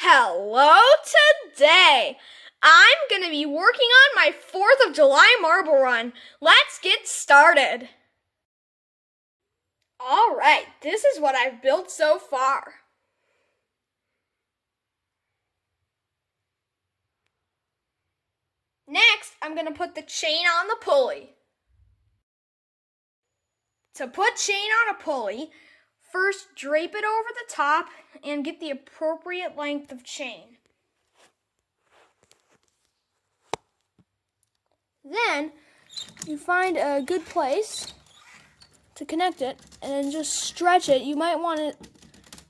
Hello today! I'm going to be working on my 4th of July marble run. Let's get started. Alright, this is what I've built so far. Next, I'm going to put the chain on the pulley. To put chain on a pulley, first drape it over the top and get the appropriate length of chain. Then, you find a good place to connect it and then just stretch it. You might want it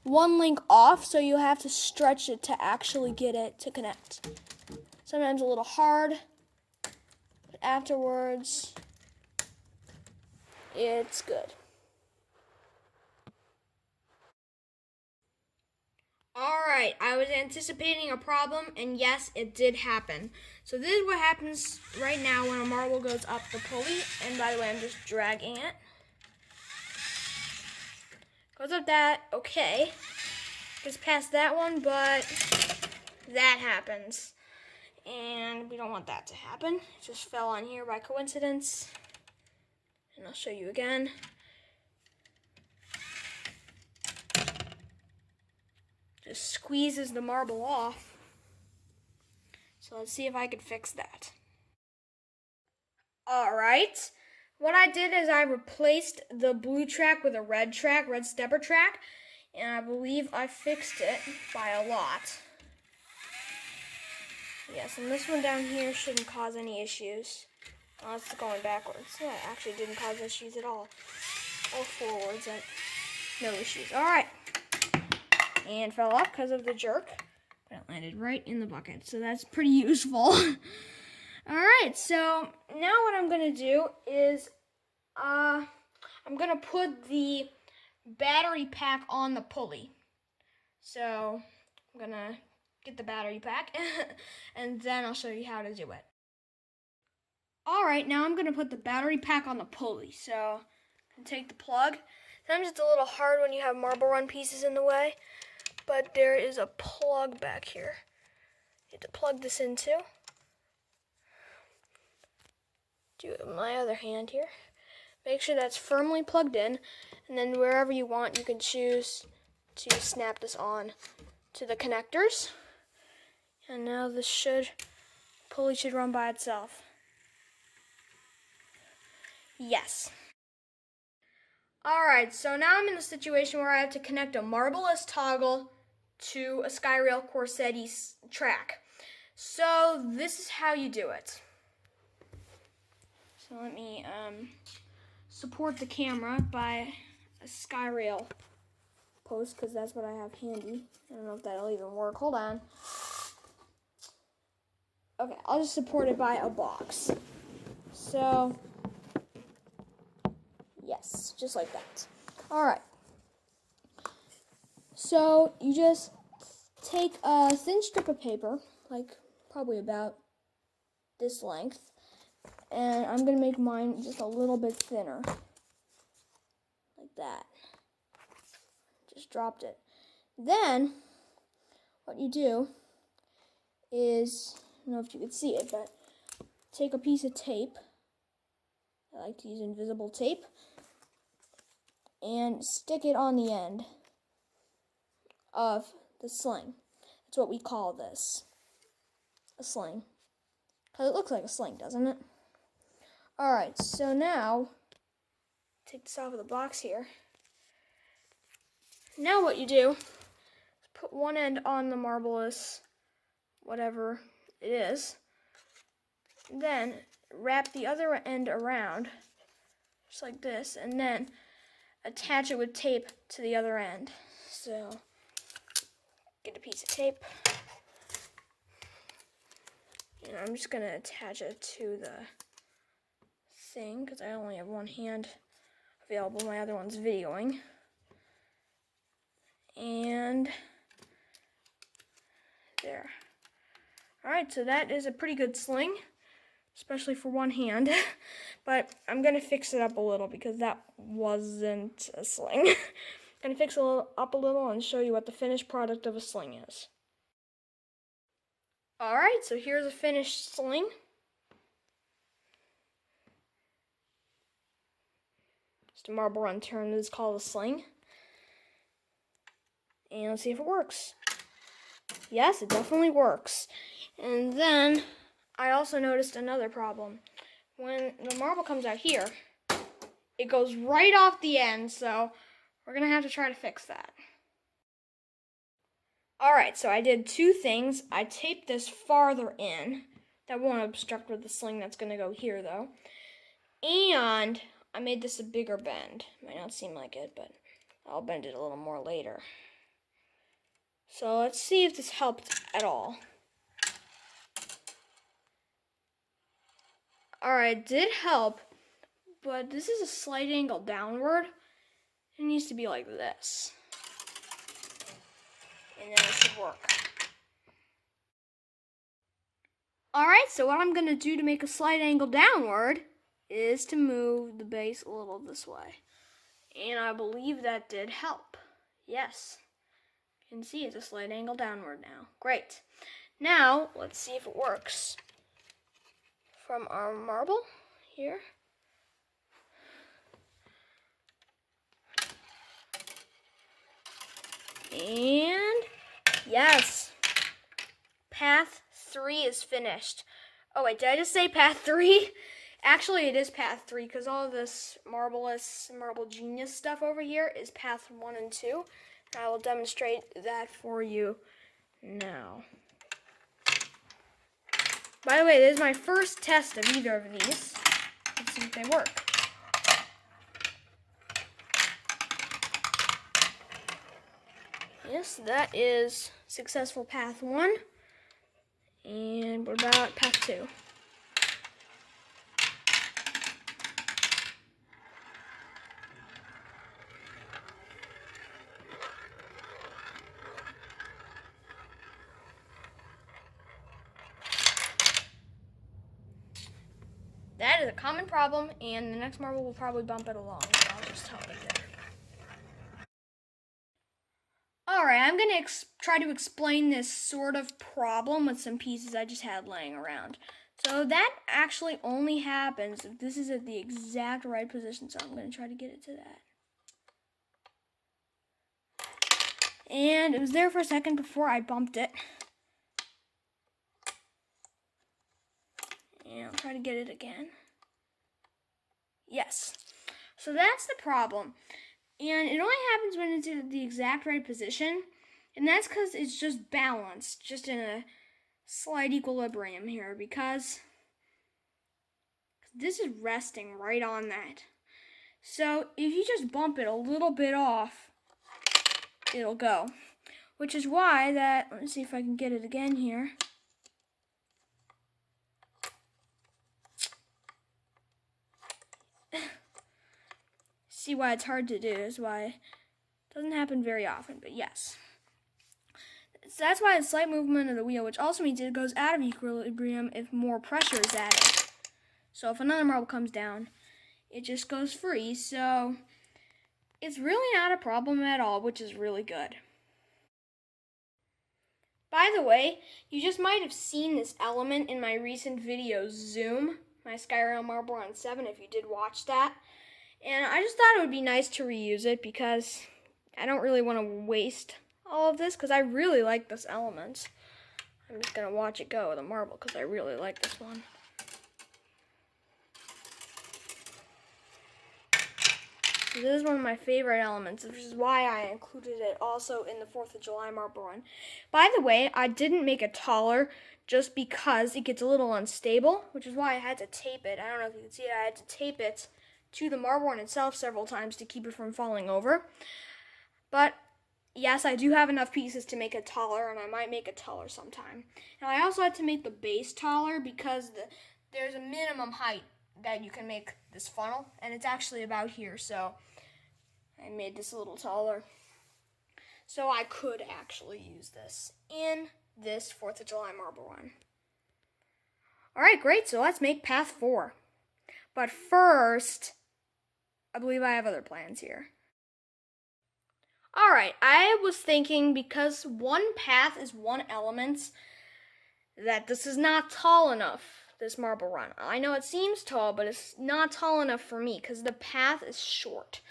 one link off, so you have to stretch it to actually get it to connect. Sometimes a little hard, but afterwards, it's good. Alright, I was anticipating a problem, and yes, it did happen. So this is what happens right now when a marble goes up the pulley, and by the way, I'm just dragging it. Goes up that, okay. Gets past that one, but that happens. And we don't want that to happen. It just fell on here by coincidence. And I'll show you again. Just squeezes the marble off. So let's see if I can fix that. Alright. What I did is I replaced the blue track with a red track, red stepper track, and I believe I fixed it by a lot. Yes, and this one down here shouldn't cause any issues. Oh, it's going backwards. Yeah, it actually didn't cause issues at all. Or forwards, no issues. Alright. And fell off because of the jerk, but it landed right in the bucket, so that's pretty useful. Alright, so now what I'm going to do is I'm going to put the battery pack on the pulley. So I'm going to get the battery pack, and then I'll show you how to do it. Alright, now I'm going to put the battery pack on the pulley. So I'm going to take the plug. Sometimes it's a little hard when you have marble run pieces in the way, but there is a plug back here. You have to plug this in too. Do it with my other hand here. Make sure that's firmly plugged in, and then wherever you want, you can choose to snap this on to the connectors. And now this pulley should run by itself. Yes. Alright, so now I'm in a situation where I have to connect a Marvelous toggle to a Skyrail Corsetti track. So this is how you do it. So let me support the camera by a Skyrail post, because that's what I have handy. I don't know if that'll even work. Hold on. Okay, I'll just support it by a box. So, yes, just like that. Alright. So, you just take a thin strip of paper, like probably about this length, and I'm going to make mine just a little bit thinner, like that. Just dropped it. Then, what you do is, I don't know if you can see it, but take a piece of tape. I like to use invisible tape, and stick it on the end of the sling. That's what we call this, a sling. Because it looks like a sling, doesn't it? Alright, so now, take this off of the box here. Now what you do is put one end on the Marvelous, whatever it is. Then wrap the other end around, just like this, and then attach it with tape to the other end. So, get a piece of tape, and I'm just going to attach it to the thing, because I only have one hand available, my other one's videoing. And there. Alright, so that is a pretty good sling, especially for one hand. But I'm going to fix it up a little, because that wasn't a sling. I'm going to fix it up a little and show you what the finished product of a sling is. Alright, so here's a finished sling. Just a marble run term that is called a sling. And let's see if it works. Yes, it definitely works. And then I also noticed another problem. When the marble comes out here, it goes right off the end, so we're going to have to try to fix that. Alright, so I did two things. I taped this farther in. That won't obstruct with the sling that's going to go here, though. And I made this a bigger bend. Might not seem like it, but I'll bend it a little more later. So let's see if this helped at all. Alright, it did help, but this is a slight angle downward. It needs to be like this. And then it should work. Alright, so what I'm going to do to make a slight angle downward is to move the base a little this way. And I believe that did help. Yes. You can see it's a slight angle downward now. Great. Now, let's see if it works. From our marble here. And yes, path 3 is finished. Oh wait, did I just say path 3? Actually, it is path 3 because all of this marble genius stuff over here is path 1 and 2. And I will demonstrate that for you now. By the way, this is my first test of either of these. Let's see if they work. Yes, that is successful path 1. And what about path 2? That is a common problem, and the next marble will probably bump it along, so I'll just help it there. Alright, I'm going to try to explain this sort of problem with some pieces I just had laying around. So that actually only happens if this is at the exact right position, so I'm going to try to get it to that. And it was there for a second before I bumped it. And I'll try to get it again. Yes. So that's the problem. And it only happens when it's in the exact right position. And that's because it's just balanced, just in a slight equilibrium here, because this is resting right on that. So if you just bump it a little bit off, it'll go. Which is why that, let me see if I can get it again here. See why it's hard to do, is why it doesn't happen very often, but yes. So that's why a slight movement of the wheel, which also means it goes out of equilibrium if more pressure is added. So if another marble comes down, it just goes free. So it's really not a problem at all, which is really good. By the way, you just might have seen this element in my recent video, Zoom, my Skyrail Marble Run 7, if you did watch that. And I just thought it would be nice to reuse it because I don't really want to waste all of this because I really like this element. I'm just going to watch it go with a marble because I really like this one. This is one of my favorite elements, which is why I included it also in the 4th of July Marble Run. By the way, I didn't make it taller just because it gets a little unstable, which is why I had to tape it. I don't know if you can see it. I had to tape it to the marble run itself several times to keep it from falling over. But yes, I do have enough pieces to make it taller, and I might make it taller sometime. Now I also had to make the base taller because there's a minimum height that you can make this funnel, and it's actually about here, so I made this a little taller. So I could actually use this in this 4th of July Marble Run. Alright, great, so let's make path 4. But first, I believe I have other plans here. Alright, I was thinking because one path is one element, that this is not tall enough, this marble run. I know it seems tall, but it's not tall enough for me because the path is short.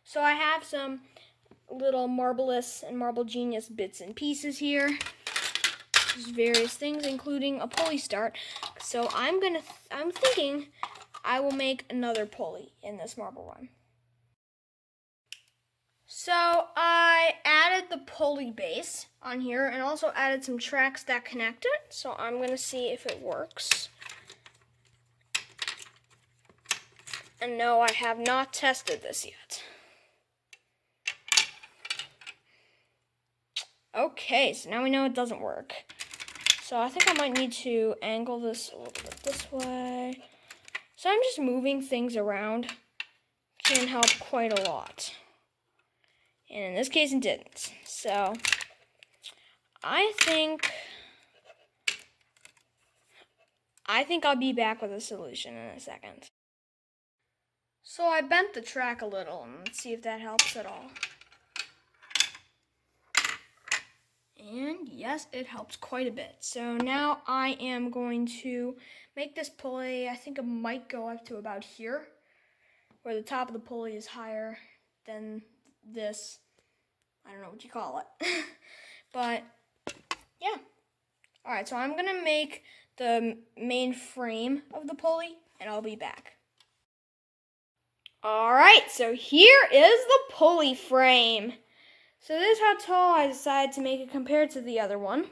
So I have some little Marvelous and Marble Genius bits and pieces here. There's various things, including a pulley start. So I'm thinking I will make another pulley in this marble run. So I added the pulley base on here and also added some tracks that connect it. So I'm going to see if it works. And no, I have not tested this yet. Okay, so now we know it doesn't work. So I think I might need to angle this a little bit this way. So I'm just moving things around. Can help quite a lot. And in this case, it didn't. So I think I'll be back with a solution in a second. So I bent the track a little, and let's see if that helps at all. And yes, it helps quite a bit. So now I am going to make this pulley. I think it might go up to about here, where the top of the pulley is higher than this. I don't know what you call it. But yeah. Alright, so I'm going to make the main frame of the pulley, and I'll be back. Alright, so here is the pulley frame. So this is how tall I decided to make it compared to the other one.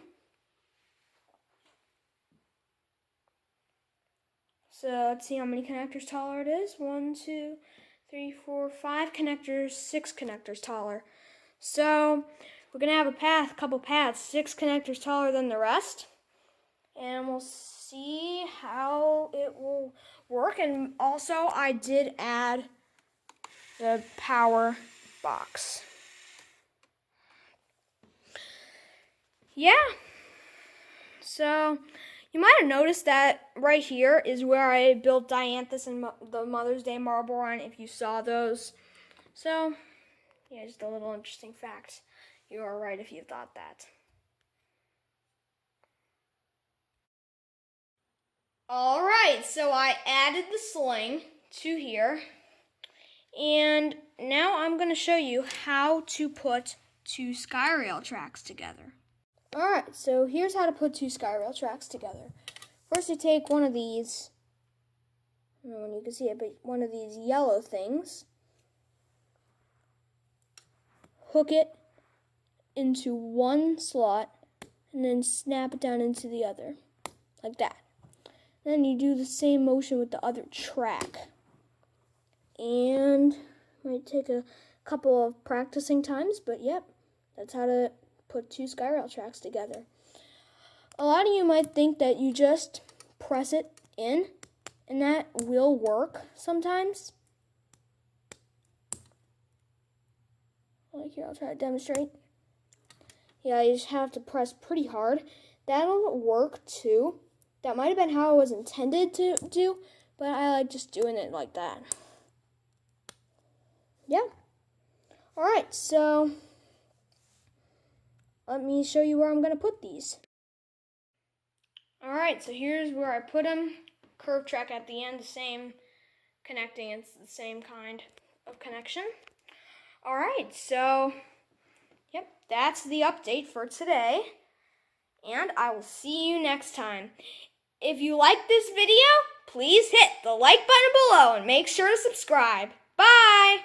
So let's see how many connectors taller it is. 1, 2, 3, 4, 5 connectors, 6 connectors taller. So we're going to have a couple paths, 6 connectors taller than the rest. And we'll see how it will work. And also I did add the power box. Yeah, so you might have noticed that right here is where I built Dianthus and the Mother's Day marble run, if you saw those. So, yeah, just a little interesting fact. You are right if you thought that. Alright, so I added the sling to here. And now I'm going to show you how to put 2 Skyrail tracks together. Alright, so here's how to put 2 Skyrail tracks together. First you take one of these, I don't know when you can see it, but one of these yellow things, hook it into one slot, and then snap it down into the other, like that. Then you do the same motion with the other track. And it might take a couple of practicing times, but yep, that's how to put 2 Skyrail tracks together. A lot of you might think that you just press it in, and that will work sometimes. Like here, I'll try to demonstrate. Yeah, you just have to press pretty hard. That'll work too. That might have been how it was intended to do, but I like just doing it like that. Yeah. Alright, so let me show you where I'm going to put these. Alright, so here's where I put them. Curved track at the end, the same connecting, it's the same kind of connection. Alright, so, yep, that's the update for today. And I will see you next time. If you like this video, please hit the like button below and make sure to subscribe. Bye!